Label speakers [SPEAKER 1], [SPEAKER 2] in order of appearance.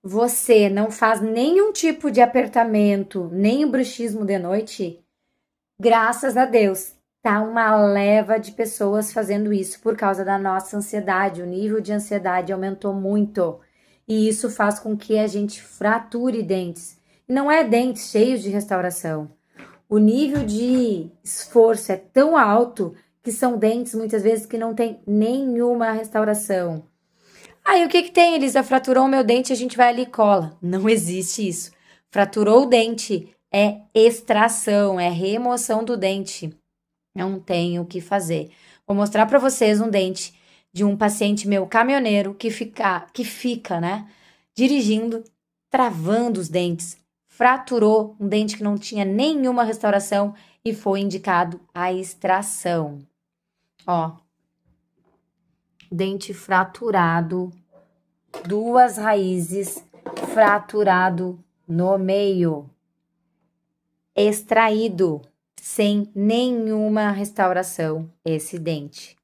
[SPEAKER 1] você não faz nenhum tipo de apertamento, nem o bruxismo de noite, graças a Deus, tá uma leva de pessoas fazendo isso por causa da nossa ansiedade. O nível de ansiedade aumentou muito. E isso faz com que a gente frature dentes. Não é dentes cheios de restauração. O nível de esforço é tão alto que são dentes muitas vezes que não tem nenhuma restauração. Aí o que que tem, Elisa? Fraturou o meu dente, a gente vai ali e cola. Não existe isso. Fraturou o dente é extração, é remoção do dente. Não tem o que fazer. Vou mostrar para vocês um dente de um paciente meu caminhoneiro que fica, né, dirigindo, travando os dentes. Fraturou um dente que não tinha nenhuma restauração e foi indicado a extração. Ó, dente fraturado, duas raízes fraturado no meio, extraído sem nenhuma restauração esse dente.